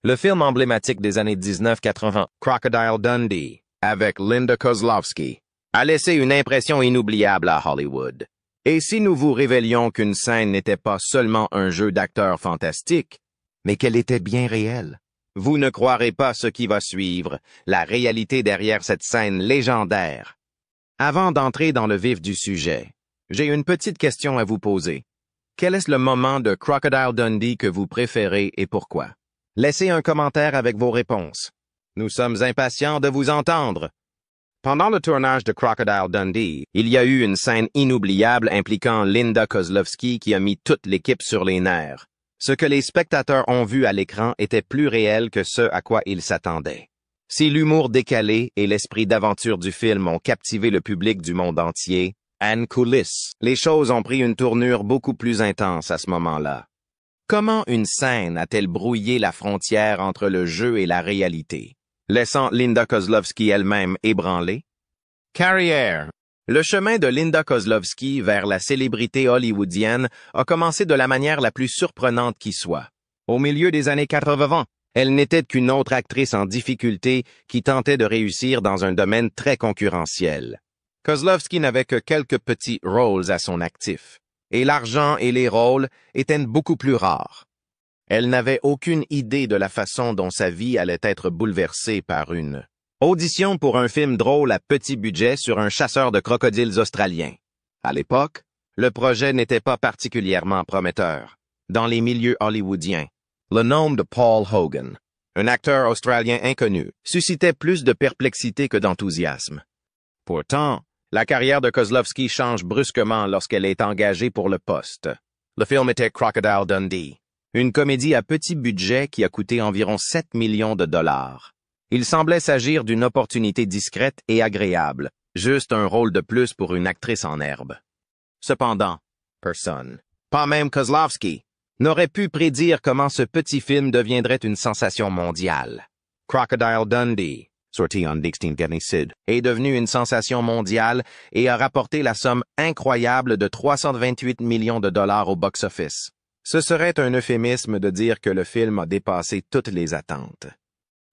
Le film emblématique des années 1980, Crocodile Dundee, avec Linda Kozlovsky, a laissé une impression inoubliable à Hollywood. Et si nous vous révélions qu'une scène n'était pas seulement un jeu d'acteurs fantastiques, mais qu'elle était bien réelle, vous ne croirez pas ce qui va suivre, la réalité derrière cette scène légendaire. Avant d'entrer dans le vif du sujet, j'ai une petite question à vous poser. Quel est le moment de Crocodile Dundee que vous préférez et pourquoi? Laissez un commentaire avec vos réponses. Nous sommes impatients de vous entendre. Pendant le tournage de Crocodile Dundee, il y a eu une scène inoubliable impliquant Linda Kozlovsky qui a mis toute l'équipe sur les nerfs. Ce que les spectateurs ont vu à l'écran était plus réel que ce à quoi ils s'attendaient. Si l'humour décalé et l'esprit d'aventure du film ont captivé le public du monde entier, en coulisses, les choses ont pris une tournure beaucoup plus intense à ce moment-là. Comment une scène a-t-elle brouillé la frontière entre le jeu et la réalité, laissant Linda Kozlovsky elle-même ébranlée? Carrière. Le chemin de Linda Kozlovsky vers la célébrité hollywoodienne a commencé de la manière la plus surprenante qui soit. Au milieu des années 80, elle n'était qu'une autre actrice en difficulté qui tentait de réussir dans un domaine très concurrentiel. Kozlovsky n'avait que quelques petits rôles à son actif, et l'argent et les rôles étaient beaucoup plus rares. Elle n'avait aucune idée de la façon dont sa vie allait être bouleversée par une audition pour un film drôle à petit budget sur un chasseur de crocodiles australien. À l'époque, le projet n'était pas particulièrement prometteur. Dans les milieux hollywoodiens, le nom de Paul Hogan, un acteur australien inconnu, suscitait plus de perplexité que d'enthousiasme. Pourtant, la carrière de Kozlovsky change brusquement lorsqu'elle est engagée pour le poste. Le film était Crocodile Dundee, une comédie à petit budget qui a coûté environ 7 millions de dollars. Il semblait s'agir d'une opportunité discrète et agréable, juste un rôle de plus pour une actrice en herbe. Cependant, personne, pas même Kozlovsky, n'aurait pu prédire comment ce petit film deviendrait une sensation mondiale. Crocodile Dundee, sorti en 1996, est devenu une sensation mondiale et a rapporté la somme incroyable de 328 millions de dollars au box-office. Ce serait un euphémisme de dire que le film a dépassé toutes les attentes.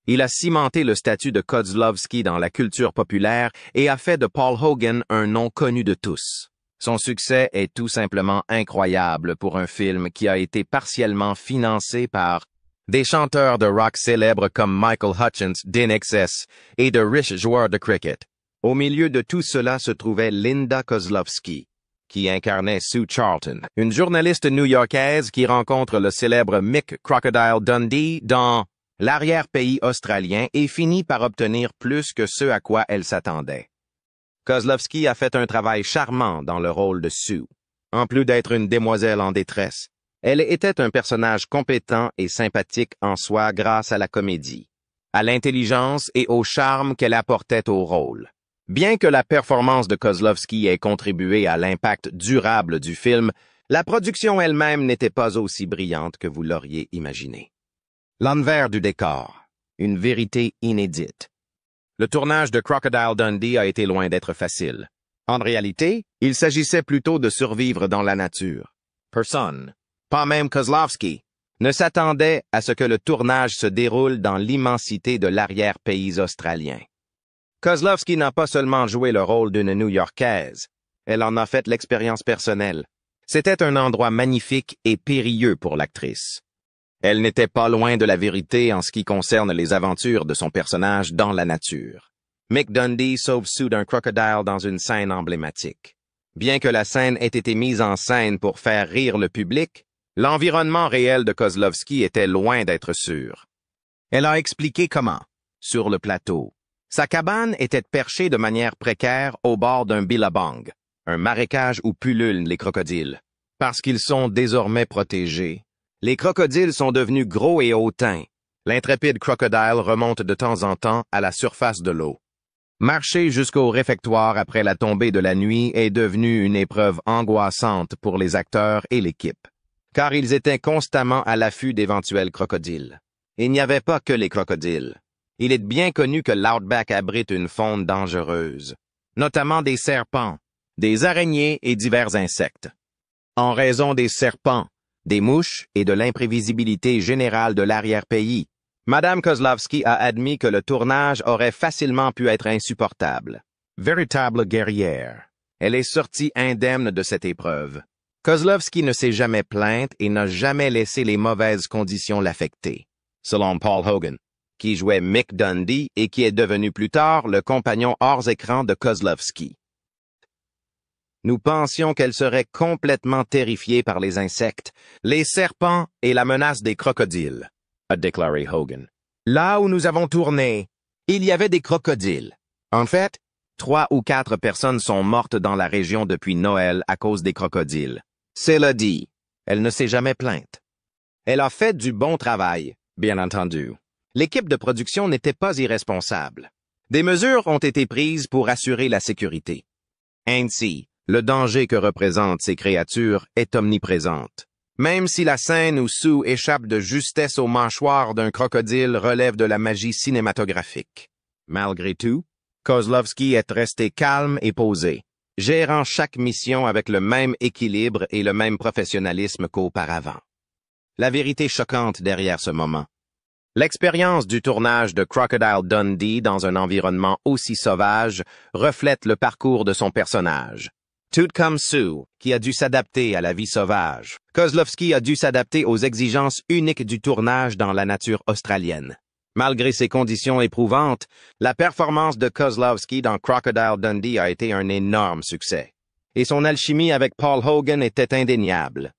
Il a cimenté le statut de Kozlovsky dans la culture populaire et a fait de Paul Hogan un nom connu de tous. Son succès est tout simplement incroyable pour un film qui a été partiellement financé par des chanteurs de rock célèbres comme Michael Hutchence d'INXS et de riches joueurs de cricket. Au milieu de tout cela se trouvait Linda Kozlovsky, qui incarnait Sue Charlton, une journaliste new-yorkaise qui rencontre le célèbre Mick Crocodile Dundee dans l'arrière-pays australien et finit par obtenir plus que ce à quoi elle s'attendait. Kozlovsky a fait un travail charmant dans le rôle de Sue. En plus d'être une demoiselle en détresse, elle était un personnage compétent et sympathique en soi grâce à la comédie, à l'intelligence et au charme qu'elle apportait au rôle. Bien que la performance de Kozlovsky ait contribué à l'impact durable du film, la production elle-même n'était pas aussi brillante que vous l'auriez imaginé. L'envers du décor, une vérité inédite. Le tournage de Crocodile Dundee a été loin d'être facile. En réalité, il s'agissait plutôt de survivre dans la nature. Personne, pas même Kozlovsky, ne s'attendait à ce que le tournage se déroule dans l'immensité de l'arrière-pays australien. Kozlovsky n'a pas seulement joué le rôle d'une New-Yorkaise, elle en a fait l'expérience personnelle. C'était un endroit magnifique et périlleux pour l'actrice. Elle n'était pas loin de la vérité en ce qui concerne les aventures de son personnage dans la nature. Mick Dundee sauve Sue d'un crocodile dans une scène emblématique. Bien que la scène ait été mise en scène pour faire rire le public, l'environnement réel de Kozlovsky était loin d'être sûr. Elle a expliqué comment, sur le plateau. Sa cabane était perchée de manière précaire au bord d'un billabong, un marécage où pullulent les crocodiles. Parce qu'ils sont désormais protégés, les crocodiles sont devenus gros et hautains. L'intrépide crocodile remonte de temps en temps à la surface de l'eau. Marcher jusqu'au réfectoire après la tombée de la nuit est devenu une épreuve angoissante pour les acteurs et l'équipe, car ils étaient constamment à l'affût d'éventuels crocodiles. Il n'y avait pas que les crocodiles. Il est bien connu que l'Outback abrite une faune dangereuse, notamment des serpents, des araignées et divers insectes. En raison des serpents, des mouches et de l'imprévisibilité générale de l'arrière-pays, Madame Kozlowski a admis que le tournage aurait facilement pu être insupportable. Véritable guerrière, elle est sortie indemne de cette épreuve. Kozlowski ne s'est jamais plainte et n'a jamais laissé les mauvaises conditions l'affecter. Selon Paul Hogan, qui jouait Mick Dundee et qui est devenu plus tard le compagnon hors écran de Kozlowski. Nous pensions qu'elle serait complètement terrifiée par les insectes, les serpents et la menace des crocodiles, a déclaré Hogan. Là où nous avons tourné, il y avait des crocodiles. En fait, 3 ou 4 personnes sont mortes dans la région depuis Noël à cause des crocodiles. C'est le dit. Elle ne s'est jamais plainte. Elle a fait du bon travail, bien entendu. L'équipe de production n'était pas irresponsable. Des mesures ont été prises pour assurer la sécurité. Ainsi, le danger que représentent ces créatures est omniprésente. Même si la scène où Sue échappe de justesse aux mâchoires d'un crocodile relève de la magie cinématographique. Malgré tout, Kozlowski est resté calme et posé, gérant chaque mission avec le même équilibre et le même professionnalisme qu'auparavant. La vérité choquante derrière ce moment. L'expérience du tournage de Crocodile Dundee dans un environnement aussi sauvage reflète le parcours de son personnage. Tout comme Sue, qui a dû s'adapter à la vie sauvage, Kozlowski a dû s'adapter aux exigences uniques du tournage dans la nature australienne. Malgré ces conditions éprouvantes, la performance de Kozlowski dans Crocodile Dundee a été un énorme succès. Et son alchimie avec Paul Hogan était indéniable.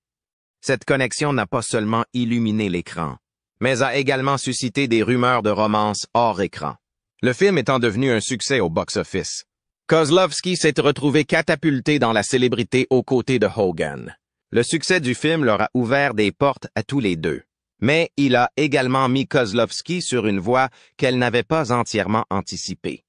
Cette connexion n'a pas seulement illuminé l'écran, mais a également suscité des rumeurs de romance hors écran. Le film étant devenu un succès au box-office, Kozlowski s'est retrouvé catapulté dans la célébrité aux côtés de Hogan. Le succès du film leur a ouvert des portes à tous les deux. Mais il a également mis Kozlowski sur une voie qu'elle n'avait pas entièrement anticipée.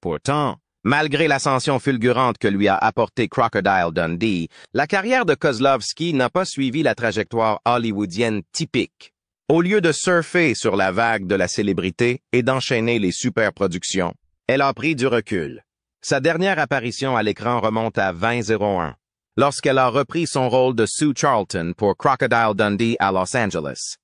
Pourtant, malgré l'ascension fulgurante que lui a apporté Crocodile Dundee, la carrière de Kozlowski n'a pas suivi la trajectoire hollywoodienne typique. Au lieu de surfer sur la vague de la célébrité et d'enchaîner les superproductions, elle a pris du recul. Sa dernière apparition à l'écran remonte à 2001, lorsqu'elle a repris son rôle de Sue Charlton pour Crocodile Dundee à Los Angeles.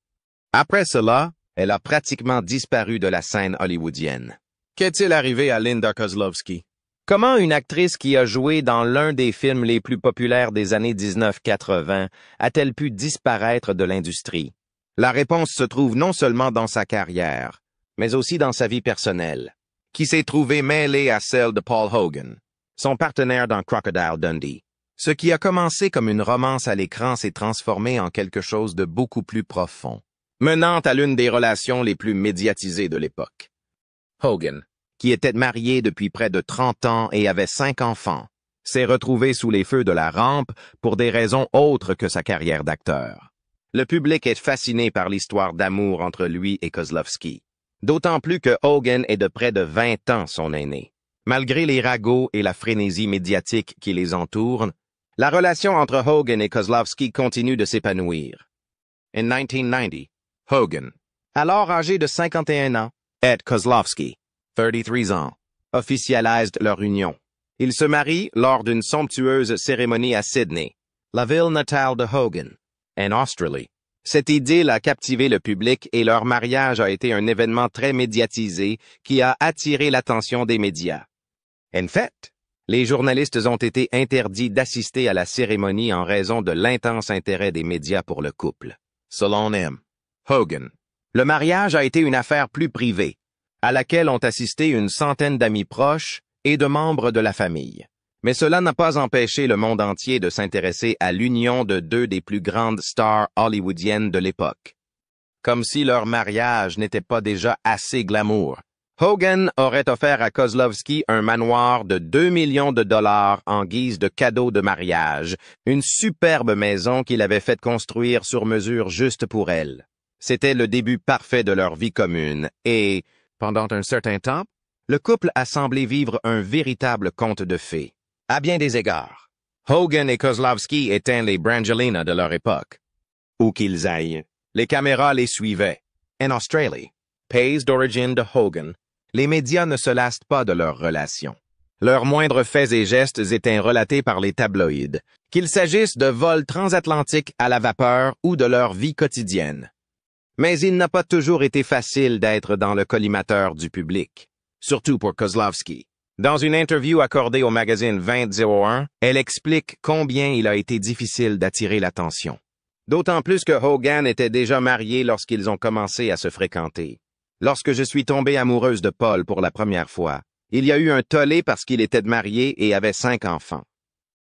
Après cela, elle a pratiquement disparu de la scène hollywoodienne. Qu'est-il arrivé à Linda Kozlowski? Comment une actrice qui a joué dans l'un des films les plus populaires des années 1980 a-t-elle pu disparaître de l'industrie? La réponse se trouve non seulement dans sa carrière, mais aussi dans sa vie personnelle, qui s'est trouvée mêlée à celle de Paul Hogan, son partenaire dans Crocodile Dundee. Ce qui a commencé comme une romance à l'écran s'est transformé en quelque chose de beaucoup plus profond, menant à l'une des relations les plus médiatisées de l'époque. Hogan, qui était marié depuis près de 30 ans et avait 5 enfants, s'est retrouvé sous les feux de la rampe pour des raisons autres que sa carrière d'acteur. Le public est fasciné par l'histoire d'amour entre lui et Kozlowski, d'autant plus que Hogan est de près de 20 ans son aîné. Malgré les ragots et la frénésie médiatique qui les entourent, la relation entre Hogan et Kozlowski continue de s'épanouir. En 1990, Hogan, alors âgé de 51 ans, et Kozlowski, 33 ans, officialisent leur union. Ils se marient lors d'une somptueuse cérémonie à Sydney, la ville natale de Hogan, en Australie. Cette idylle a captivé le public et leur mariage a été un événement très médiatisé qui a attiré l'attention des médias. En fait, les journalistes ont été interdits d'assister à la cérémonie en raison de l'intense intérêt des médias pour le couple. Selon M. Hogan, le mariage a été une affaire plus privée, à laquelle ont assisté une centaine d'amis proches et de membres de la famille. Mais cela n'a pas empêché le monde entier de s'intéresser à l'union de 2 des plus grandes stars hollywoodiennes de l'époque. Comme si leur mariage n'était pas déjà assez glamour. Hogan aurait offert à Kozlowski un manoir de 2 millions de dollars en guise de cadeau de mariage, une superbe maison qu'il avait fait construire sur mesure juste pour elle. C'était le début parfait de leur vie commune et, pendant un certain temps, le couple a semblé vivre un véritable conte de fées. À bien des égards, Hogan et Kozlowski étaient les Brangelina de leur époque. Où qu'ils aillent, les caméras les suivaient. En Australie, pays d'origine de Hogan, les médias ne se lassent pas de leur relation. Leurs moindres faits et gestes étaient relatés par les tabloïds, qu'il s'agisse de vols transatlantiques à la vapeur ou de leur vie quotidienne. Mais il n'a pas toujours été facile d'être dans le collimateur du public, surtout pour Kozlowski. Dans une interview accordée au magazine 2001, elle explique combien il a été difficile d'attirer l'attention. D'autant plus que Hogan était déjà marié lorsqu'ils ont commencé à se fréquenter. Lorsque je suis tombée amoureuse de Paul pour la première fois, il y a eu un tollé parce qu'il était marié et avait 5 enfants.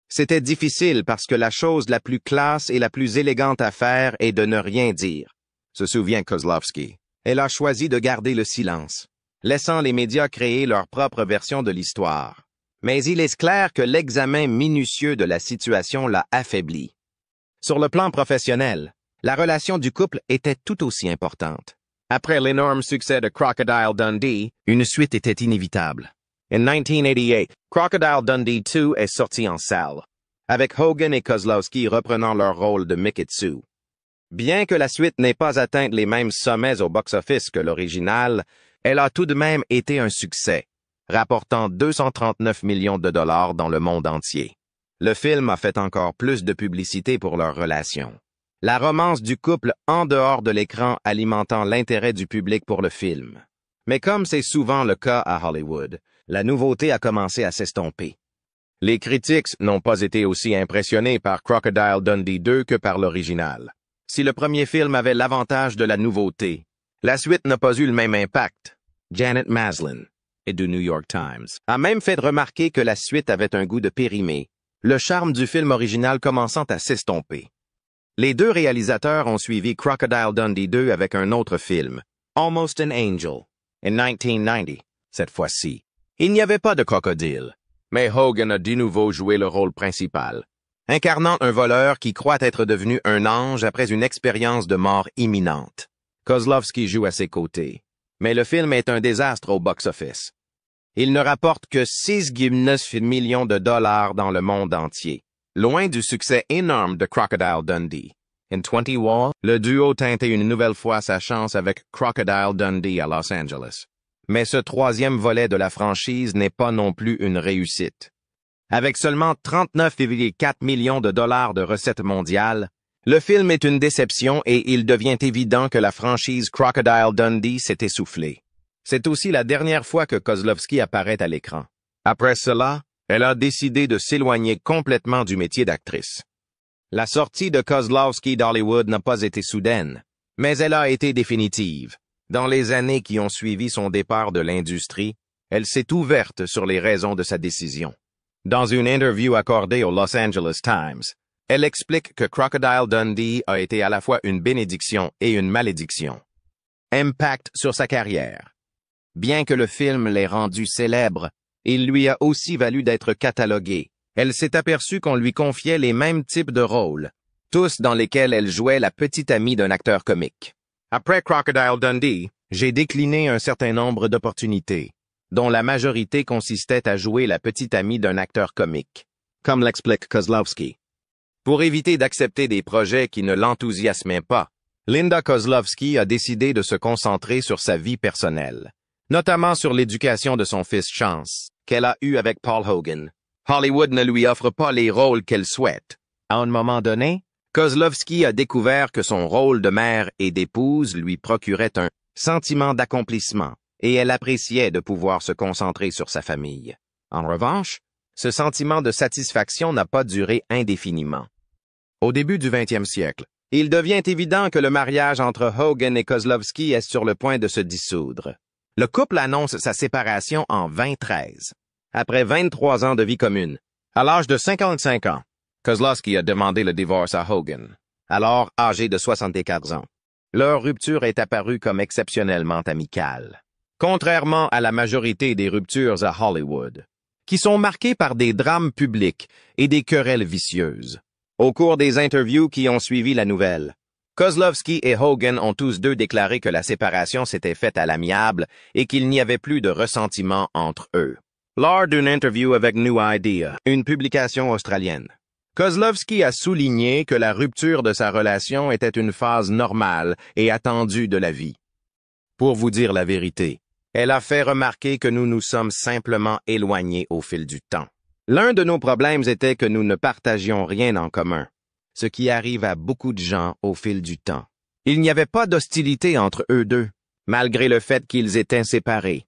C'était difficile parce que la chose la plus classe et la plus élégante à faire est de ne rien dire, se souvient Kozlowski. Elle a choisi de garder le silence, laissant les médias créer leur propre version de l'histoire. Mais il est clair que l'examen minutieux de la situation l'a affaibli. Sur le plan professionnel, la relation du couple était tout aussi importante. Après l'énorme succès de Crocodile Dundee, une suite était inévitable. En 1988, Crocodile Dundee 2 est sorti en salle, avec Hogan et Kozlowski reprenant leur rôle de Mick et Sue. Bien que la suite n'ait pas atteint les mêmes sommets au box-office que l'original, elle a tout de même été un succès, rapportant 239 millions de dollars dans le monde entier. Le film a fait encore plus de publicité pour leur relation. La romance du couple en dehors de l'écran alimentant l'intérêt du public pour le film. Mais comme c'est souvent le cas à Hollywood, la nouveauté a commencé à s'estomper. Les critiques n'ont pas été aussi impressionnés par Crocodile Dundee 2 que par l'original. Si le premier film avait l'avantage de la nouveauté, la suite n'a pas eu le même impact. Janet Maslin, et du New York Times, a même fait remarquer que la suite avait un goût de périmé, le charme du film original commençant à s'estomper. Les deux réalisateurs ont suivi Crocodile Dundee 2 avec un autre film, Almost an Angel, en 1990, cette fois-ci. Il n'y avait pas de crocodile, mais Hogan a de nouveau joué le rôle principal, incarnant un voleur qui croit être devenu un ange après une expérience de mort imminente. Kozlowski joue à ses côtés, mais le film est un désastre au box-office. Il ne rapporte que 6,9 millions de dollars dans le monde entier, loin du succès énorme de Crocodile Dundee. En 21, le duo tentait une nouvelle fois sa chance avec Crocodile Dundee à Los Angeles. Mais ce troisième volet de la franchise n'est pas non plus une réussite. Avec seulement 39,4 millions de dollars de recettes mondiales, le film est une déception et il devient évident que la franchise Crocodile Dundee s'est essoufflée. C'est aussi la dernière fois que Kozlowski apparaît à l'écran. Après cela, elle a décidé de s'éloigner complètement du métier d'actrice. La sortie de Kozlowski d'Hollywood n'a pas été soudaine, mais elle a été définitive. Dans les années qui ont suivi son départ de l'industrie, elle s'est ouverte sur les raisons de sa décision. Dans une interview accordée au Los Angeles Times, elle explique que Crocodile Dundee a été à la fois une bénédiction et une malédiction. Impact sur sa carrière. Bien que le film l'ait rendu célèbre, il lui a aussi valu d'être catalogué. Elle s'est aperçue qu'on lui confiait les mêmes types de rôles, tous dans lesquels elle jouait la petite amie d'un acteur comique. Après Crocodile Dundee, j'ai décliné un certain nombre d'opportunités, dont la majorité consistait à jouer la petite amie d'un acteur comique, comme l'explique Kozlowski. Pour éviter d'accepter des projets qui ne l'enthousiasmaient pas, Linda Kozlowski a décidé de se concentrer sur sa vie personnelle, notamment sur l'éducation de son fils Chance, qu'elle a eu avec Paul Hogan. Hollywood ne lui offre pas les rôles qu'elle souhaite. À un moment donné, Kozlowski a découvert que son rôle de mère et d'épouse lui procurait un sentiment d'accomplissement, et elle appréciait de pouvoir se concentrer sur sa famille. En revanche, ce sentiment de satisfaction n'a pas duré indéfiniment. Au début du 20e siècle, il devient évident que le mariage entre Hogan et Kozlowski est sur le point de se dissoudre. Le couple annonce sa séparation en 2013, après 23 ans de vie commune. À l'âge de 55 ans, Kozlowski a demandé le divorce à Hogan, alors âgé de 74 ans. Leur rupture est apparue comme exceptionnellement amicale, contrairement à la majorité des ruptures à Hollywood, qui sont marquées par des drames publics et des querelles vicieuses. Au cours des interviews qui ont suivi la nouvelle, Kozlowski et Hogan ont tous deux déclaré que la séparation s'était faite à l'amiable et qu'il n'y avait plus de ressentiment entre eux. Lors d'une interview avec New Idea, une publication australienne, Kozlowski a souligné que la rupture de sa relation était une phase normale et attendue de la vie. Pour vous dire la vérité, elle a fait remarquer que nous nous sommes simplement éloignés au fil du temps. L'un de nos problèmes était que nous ne partagions rien en commun, ce qui arrive à beaucoup de gens au fil du temps. Il n'y avait pas d'hostilité entre eux deux, malgré le fait qu'ils étaient séparés.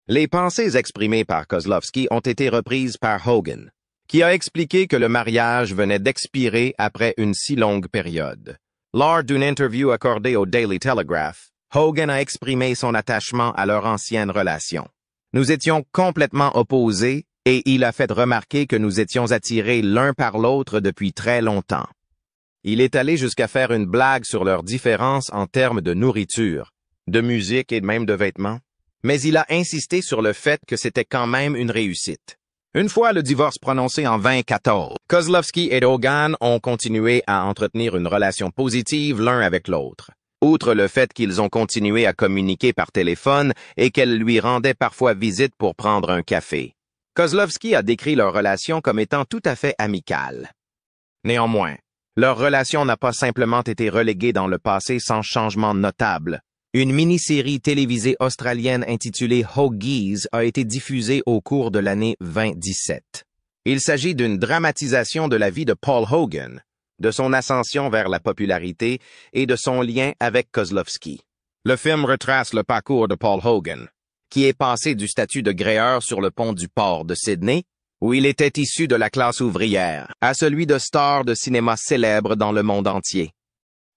Les pensées exprimées par Kozlowski ont été reprises par Hogan, qui a expliqué que le mariage venait d'expirer après une si longue période. Lors d'une interview accordée au Daily Telegraph, Hogan a exprimé son attachement à leur ancienne relation. Nous étions complètement opposés et il a fait remarquer que nous étions attirés l'un par l'autre depuis très longtemps. Il est allé jusqu'à faire une blague sur leurs différences en termes de nourriture, de musique et même de vêtements, mais il a insisté sur le fait que c'était quand même une réussite. Une fois le divorce prononcé en 2014, Kozlowski et Hogan ont continué à entretenir une relation positive l'un avec l'autre. Outre le fait qu'ils ont continué à communiquer par téléphone et qu'elle lui rendait parfois visite pour prendre un café. Kozlowski a décrit leur relation comme étant tout à fait amicale. Néanmoins, leur relation n'a pas simplement été reléguée dans le passé sans changement notable. Une mini-série télévisée australienne intitulée Hoagies a été diffusée au cours de l'année 2017. Il s'agit d'une dramatisation de la vie de Paul Hogan, de son ascension vers la popularité et de son lien avec Kozlowski. Le film retrace le parcours de Paul Hogan, qui est passé du statut de gréeur sur le pont du port de Sydney, où il était issu de la classe ouvrière, à celui de star de cinéma célèbre dans le monde entier.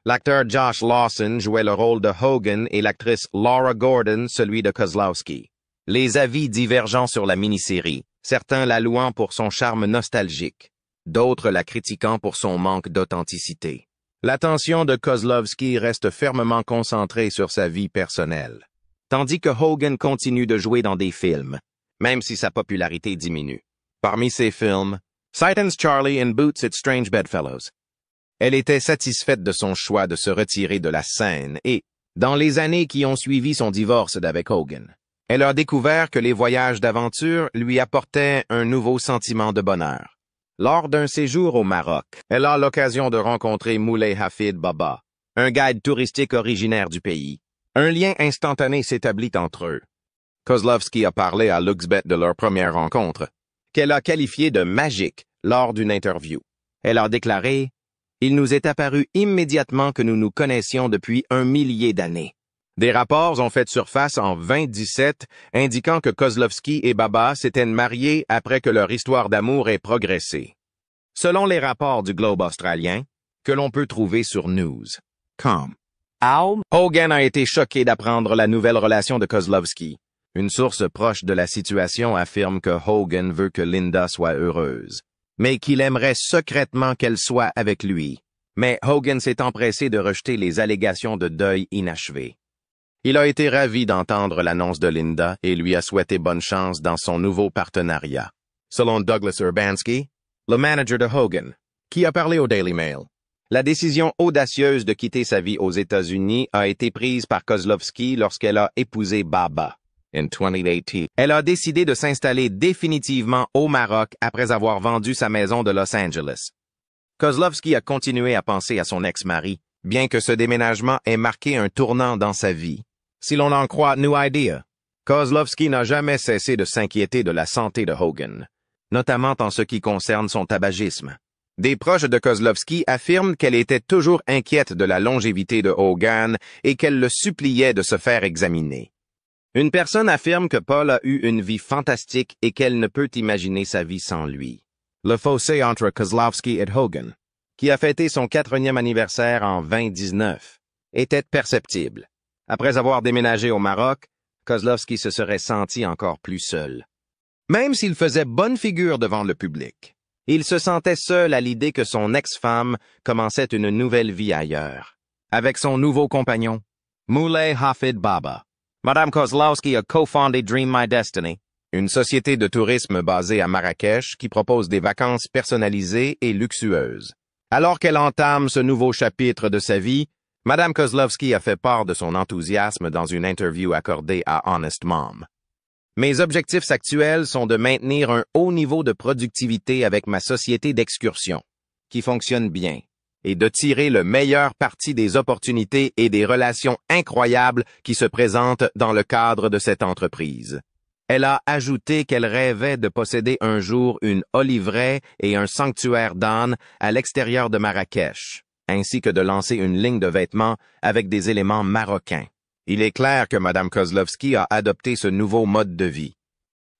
L'acteur Josh Lawson jouait le rôle de Hogan et l'actrice Laura Gordon celui de Kozlowski. Les avis divergent sur la mini-série, certains la louant pour son charme nostalgique, d'autres la critiquant pour son manque d'authenticité. L'attention de Kozlowski reste fermement concentrée sur sa vie personnelle, tandis que Hogan continue de jouer dans des films, même si sa popularité diminue. Parmi ces films, Satan's Charlie and Boots at Strange Bedfellows. Elle était satisfaite de son choix de se retirer de la scène et, dans les années qui ont suivi son divorce d'avec Hogan, elle a découvert que les voyages d'aventure lui apportaient un nouveau sentiment de bonheur. Lors d'un séjour au Maroc, elle a l'occasion de rencontrer Moulay Hafid Baba, un guide touristique originaire du pays. Un lien instantané s'établit entre eux. Kozlowski a parlé à Luxbet de leur première rencontre, qu'elle a qualifiée de magique lors d'une interview. Elle a déclaré « Il nous est apparu immédiatement que nous nous connaissions depuis 1 millier d'années. » Des rapports ont fait surface en 2017 indiquant que Kozlowski et Baba s'étaient mariés après que leur histoire d'amour ait progressé. Selon les rapports du Globe australien, que l'on peut trouver sur News.com, Hogan a été choqué d'apprendre la nouvelle relation de Kozlowski. Une source proche de la situation affirme que Hogan veut que Linda soit heureuse, mais qu'il aimerait secrètement qu'elle soit avec lui. Mais Hogan s'est empressé de rejeter les allégations de deuil inachevé. Il a été ravi d'entendre l'annonce de Linda et lui a souhaité bonne chance dans son nouveau partenariat. Selon Douglas Urbanski, le manager de Hogan, qui a parlé au Daily Mail, la décision audacieuse de quitter sa vie aux États-Unis a été prise par Kozlowski lorsqu'elle a épousé Baba. En 2018, elle a décidé de s'installer définitivement au Maroc après avoir vendu sa maison de Los Angeles. Kozlowski a continué à penser à son ex-mari, bien que ce déménagement ait marqué un tournant dans sa vie. Si l'on en croit New Idea, Kozlowski n'a jamais cessé de s'inquiéter de la santé de Hogan, notamment en ce qui concerne son tabagisme. Des proches de Kozlowski affirment qu'elle était toujours inquiète de la longévité de Hogan et qu'elle le suppliait de se faire examiner. Une personne affirme que Paul a eu une vie fantastique et qu'elle ne peut imaginer sa vie sans lui. Le fossé entre Kozlowski et Hogan, qui a fêté son 4e anniversaire en 2019, était perceptible. Après avoir déménagé au Maroc, Kozlowski se serait senti encore plus seul. Même s'il faisait bonne figure devant le public, il se sentait seul à l'idée que son ex-femme commençait une nouvelle vie ailleurs. Avec son nouveau compagnon, Moulay Hafid Baba, Madame Kozlowski a co-fondé Dream My Destiny, une société de tourisme basée à Marrakech qui propose des vacances personnalisées et luxueuses. Alors qu'elle entame ce nouveau chapitre de sa vie, Madame Kozlowski a fait part de son enthousiasme dans une interview accordée à Honest Mom. Mes objectifs actuels sont de maintenir un haut niveau de productivité avec ma société d'excursion, qui fonctionne bien, et de tirer le meilleur parti des opportunités et des relations incroyables qui se présentent dans le cadre de cette entreprise. Elle a ajouté qu'elle rêvait de posséder un jour une oliveraie et un sanctuaire d'ânes à l'extérieur de Marrakech. ainsi que de lancer une ligne de vêtements avec des éléments marocains. Il est clair que Mme Kozlowski a adopté ce nouveau mode de vie.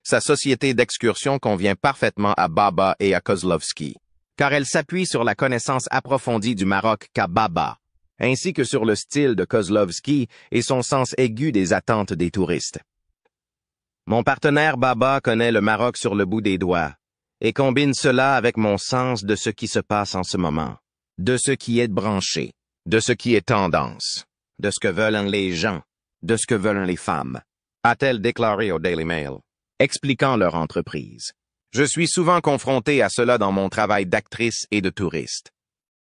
Sa société d'excursion convient parfaitement à Baba et à Kozlowski, car elle s'appuie sur la connaissance approfondie du Maroc qu'a Baba, ainsi que sur le style de Kozlowski et son sens aigu des attentes des touristes. Mon partenaire Baba connaît le Maroc sur le bout des doigts et combine cela avec mon sens de ce qui se passe en ce moment, de ce qui est branché, de ce qui est tendance, de ce que veulent les gens, de ce que veulent les femmes, a-t-elle déclaré au Daily Mail, expliquant leur entreprise. Je suis souvent confronté à cela dans mon travail d'actrice et de touriste.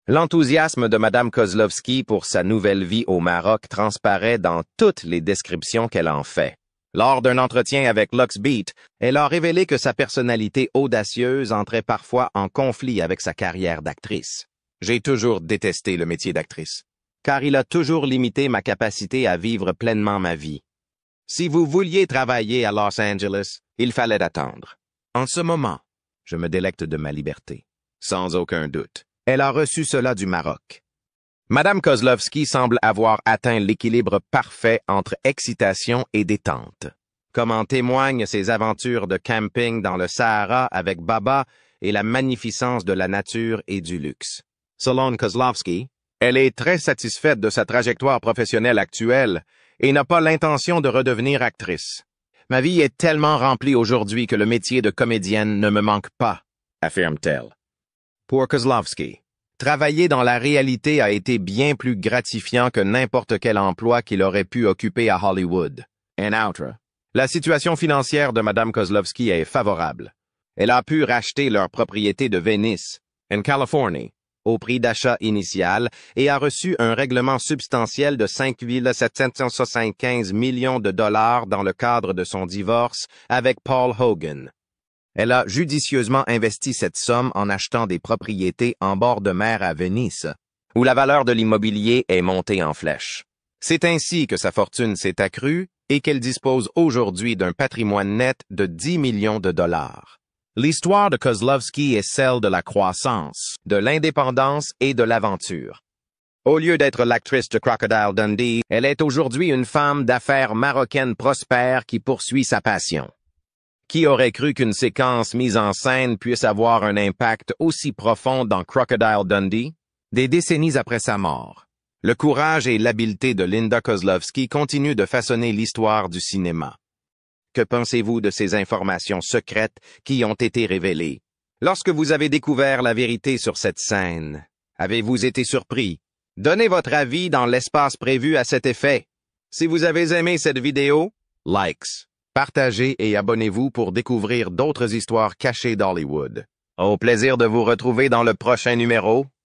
L'enthousiasme de Mme Kozlowski pour sa nouvelle vie au Maroc transparaît dans toutes les descriptions qu'elle en fait. Lors d'un entretien avec LuxBeat, elle a révélé que sa personnalité audacieuse entrait parfois en conflit avec sa carrière d'actrice. J'ai toujours détesté le métier d'actrice, car il a toujours limité ma capacité à vivre pleinement ma vie. Si vous vouliez travailler à Los Angeles, il fallait attendre. En ce moment, je me délecte de ma liberté. Sans aucun doute, elle a reçu cela du Maroc. Madame Kozlowski semble avoir atteint l'équilibre parfait entre excitation et détente, comme en témoignent ses aventures de camping dans le Sahara avec Baba et la magnificence de la nature et du luxe. Selon Kozlowski, elle est très satisfaite de sa trajectoire professionnelle actuelle et n'a pas l'intention de redevenir actrice. Ma vie est tellement remplie aujourd'hui que le métier de comédienne ne me manque pas, affirme-t-elle. Pour Kozlowski, travailler dans la réalité a été bien plus gratifiant que n'importe quel emploi qu'il aurait pu occuper à Hollywood. En outre, la situation financière de Mme Kozlowski est favorable. Elle a pu racheter leur propriété de Venice, en Californie, au prix d'achat initial et a reçu un règlement substantiel de 5,775 millions de dollars dans le cadre de son divorce avec Paul Hogan. Elle a judicieusement investi cette somme en achetant des propriétés en bord de mer à Venise, où la valeur de l'immobilier est montée en flèche. C'est ainsi que sa fortune s'est accrue et qu'elle dispose aujourd'hui d'un patrimoine net de 10 millions de dollars. L'histoire de Kozlowski est celle de la croissance, de l'indépendance et de l'aventure. Au lieu d'être l'actrice de Crocodile Dundee, elle est aujourd'hui une femme d'affaires marocaine prospère qui poursuit sa passion. Qui aurait cru qu'une séquence mise en scène puisse avoir un impact aussi profond dans Crocodile Dundee? Des décennies après sa mort, le courage et l'habileté de Linda Kozlowski continuent de façonner l'histoire du cinéma. Que pensez-vous de ces informations secrètes qui ont été révélées? Lorsque vous avez découvert la vérité sur cette scène, avez-vous été surpris? Donnez votre avis dans l'espace prévu à cet effet. Si vous avez aimé cette vidéo, likes, partagez et abonnez-vous pour découvrir d'autres histoires cachées d'Hollywood. Au plaisir de vous retrouver dans le prochain numéro.